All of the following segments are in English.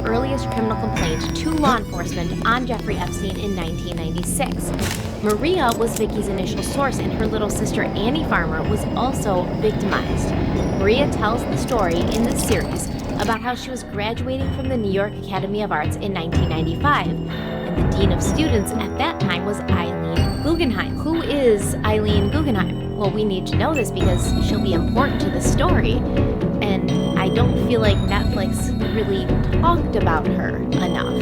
earliest criminal complaint to law enforcement on Jeffrey Epstein in 1996. Maria was Vicki's initial source, and her little sister Annie Farmer was also victimized. Maria tells the story in this series about how she was graduating from the New York Academy of Arts in 1995, and the dean of students at that time was Eileen Guggenheim. Who is Eileen Guggenheim? Well, we need to know this because she'll be important to the story, and I don't feel like Netflix really talked about her enough.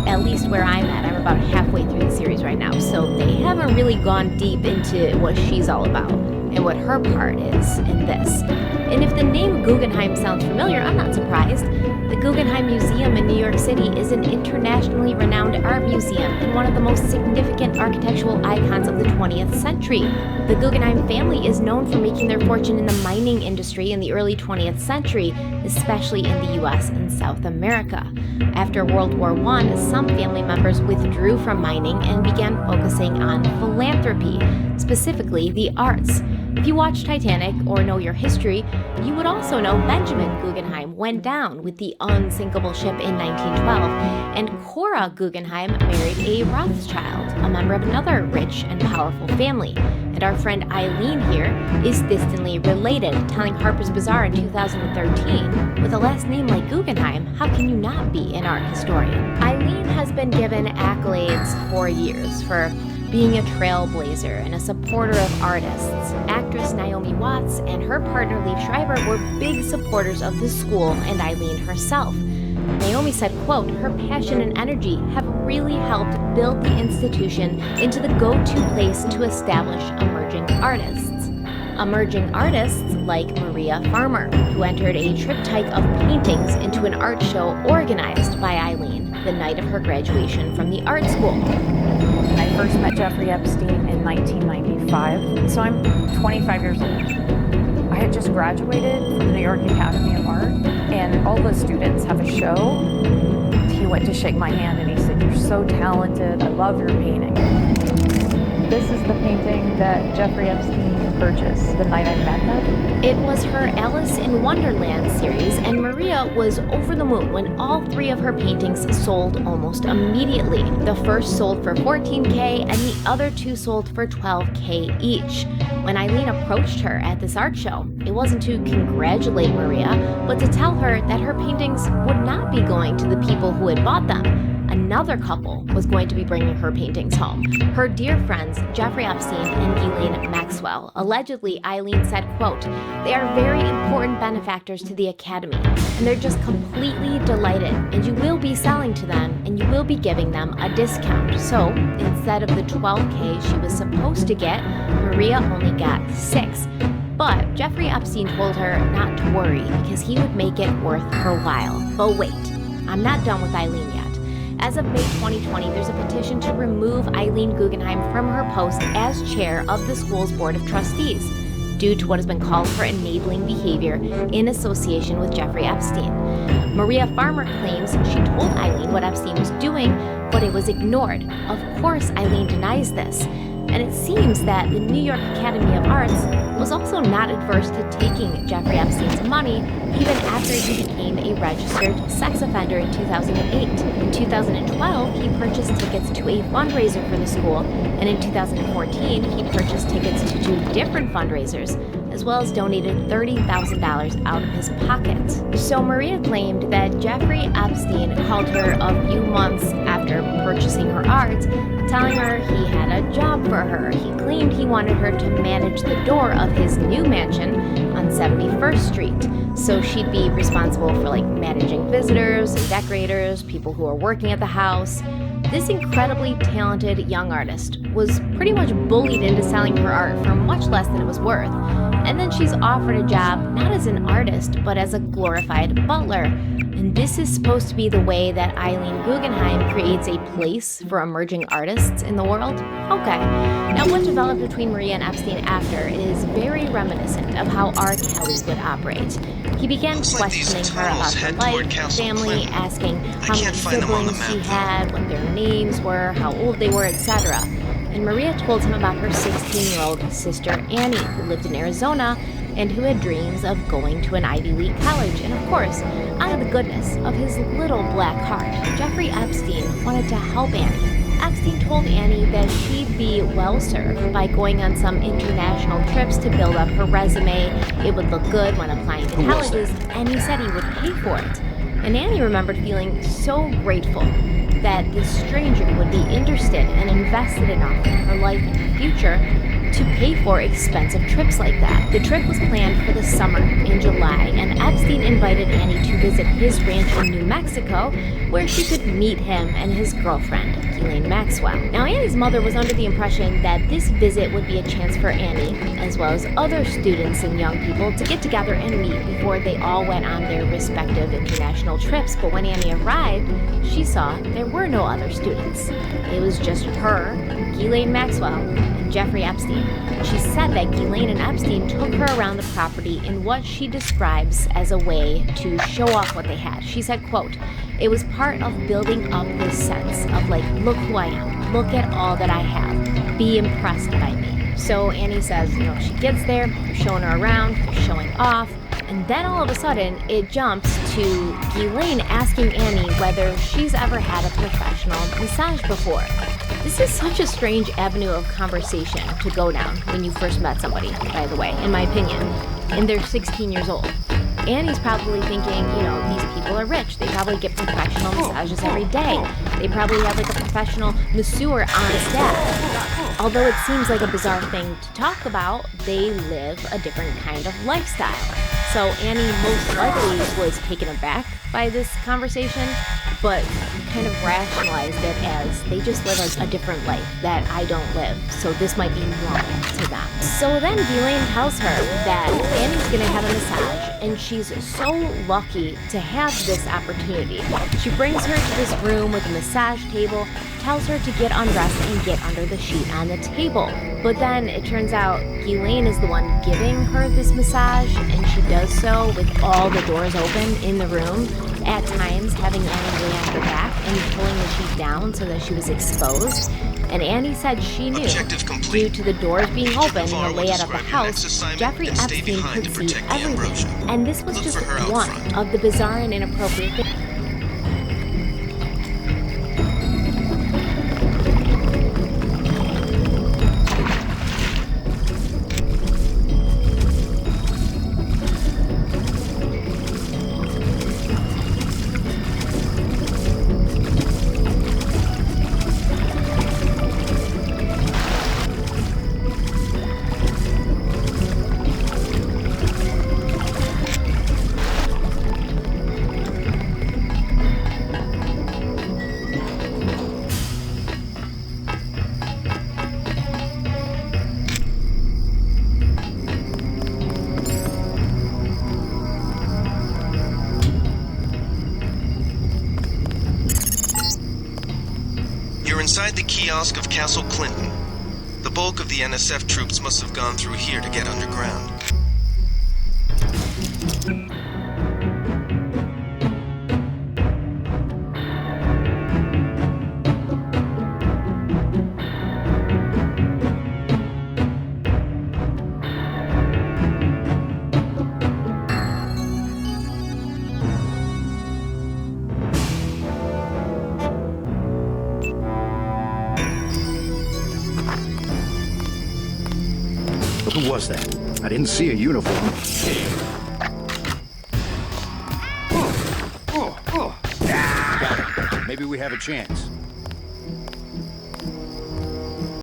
At least where I'm at. I'm about halfway through the series right now, so they haven't really gone deep into what she's all about and what her part is in this. And if the name Guggenheim sounds familiar, I'm not surprised. The Guggenheim Museum in New York City is an internationally renowned art museum and one of the most significant architectural icons of the 20th century. The Guggenheim family is known for making their fortune in the mining industry in the early 20th century, especially in the US and South America. After World War I, some family members withdrew from mining and began focusing on philanthropy, specifically the arts. If you watch Titanic or know your history, you would also know Benjamin Guggenheim went down with the unsinkable ship in 1912, and Cora Guggenheim married a Rothschild, a member of another rich and powerful family. And our friend Eileen here is distantly related, telling Harper's Bazaar in 2013, with a last name like Guggenheim, how can you not be an art historian? Eileen has been given accolades for years for being a trailblazer and a supporter of artists. Actress Naomi Watts and her partner Liev Schreiber were big supporters of the school and Eileen herself. Naomi said, quote, "Her passion and energy have really helped build the institution into the go-to place to establish emerging artists." Emerging artists like Maria Farmer, who entered a triptych of paintings into an art show organized by Eileen the night of her graduation from the art school. I first met Jeffrey Epstein in 1995, so I'm 25 years old. I had just graduated from the New York Academy of Art, and all the students have a show. He went to shake my hand and he said, "You're so talented, I love your painting." This is the painting that Jeffrey Epstein purchased the night I met him. It was her Alice in Wonderland series, and Maria was over the moon when all three of her paintings sold almost immediately. The first sold for $14K and the other two sold for $12K each. When Eileen approached her at this art show, it wasn't to congratulate Maria, but to tell her that her paintings would not be going to the people who had bought them. Another couple was going to be bringing her paintings home. Her dear friends, Jeffrey Epstein and Ghislaine Maxwell. Allegedly, Eileen said, quote, "They are very important benefactors to the Academy, and they're just completely delighted, and you will be selling to them, and you will be giving them a discount." So, instead of the $12K she was supposed to get, Maria only got $6. But Jeffrey Epstein told her not to worry because he would make it worth her while. But wait, I'm not done with Eileen yet. As of May 2020, there's a petition to remove Eileen Guggenheim from her post as chair of the school's Board of Trustees, due to what has been called her enabling behavior in association with Jeffrey Epstein. Maria Farmer claims she told Eileen what Epstein was doing, but it was ignored. Of course, Eileen denies this. And it seems that the New York Academy of Arts was also not adverse to taking Jeffrey Epstein's money, even after he became a registered sex offender in 2008. In 2012, he purchased tickets to a fundraiser for the school, and in 2014, he purchased tickets to two different fundraisers, as well as donated $30,000 out of his pocket. So Maria claimed that Jeffrey Epstein called her a few months after purchasing her art, telling her he had a job for her. He claimed he wanted her to manage the door of his new mansion on 71st Street. So she'd be responsible for managing visitors and decorators, people who are working at the house. This incredibly talented young artist was pretty much bullied into selling her art for much less than it was worth. And then she's offered a job not as an artist, but as a glorified butler. And this is supposed to be the way that Eileen Guggenheim creates a place for emerging artists in the world? Okay. Now, what developed between Maria and Epstein after is very reminiscent of how R. Kelly would operate. He began questioning her about her life, family, asking how many siblings she had, what their names were, how old they were, etc. And Maria told him about her 16-year-old sister Annie, who lived in Arizona, and who had dreams of going to an Ivy League college. And of course, out of the goodness of his little black heart, Jeffrey Epstein wanted to help Annie. Epstein told Annie that she'd be well served by going on some international trips to build up her resume. It would look good when applying to colleges, and he said he would pay for it. And Annie remembered feeling so grateful that this stranger would be interested and invested enough in her life and her future to pay for expensive trips like that. The trip was planned for the summer in July, and Epstein invited Annie to visit his ranch in New Mexico, where she could meet him and his girlfriend, Ghislaine Maxwell. Now, Annie's mother was under the impression that this visit would be a chance for Annie, as well as other students and young people, to get together and meet before they all went on their respective international trips. But when Annie arrived, she saw there were no other students. It was just her, Ghislaine Maxwell, and Jeffrey Epstein. She said that Ghislaine and Epstein took her around the property in what she describes as a way to show off what they had. She said, quote, "It was part of building up this sense of like, look who I am, look at all that I have, be impressed by me." So Annie says, she gets there, they're showing her around, they're showing off, and then all of a sudden it jumps to Ghislaine asking Annie whether she's ever had a professional massage before. This is such a strange avenue of conversation to go down when you first met somebody, by the way, in my opinion, and they're 16 years old. Annie's probably thinking, these people are rich. They probably get professional massages every day. They probably have like a professional masseur on staff. Although it seems like a bizarre thing to talk about, they live a different kind of lifestyle. So Annie most likely was taken aback by this conversation, but kind of rationalized it as they just live a different life that I don't live, so this might be normal to them. So then Ghislaine tells her that Annie's gonna have a massage, and she's so lucky to have this opportunity. She brings her to this room with a massage table, tells her to get undressed and get under the sheet on the table. But then it turns out Ghislaine is the one giving her this massage, and she does so with all the doors open in the room, at times having Annie lay on her back and pulling the sheet down so that she was exposed. And Annie said she knew, due to the doors being open and the layout of the house, Jeffrey Epstein could see everything. And this was just one of the bizarre and inappropriate things. Inside the kiosk of Castle Clinton. The bulk of the NSF troops must have gone through here to get underground. Who was that? I didn't see a uniform. Got it. Maybe we have a chance.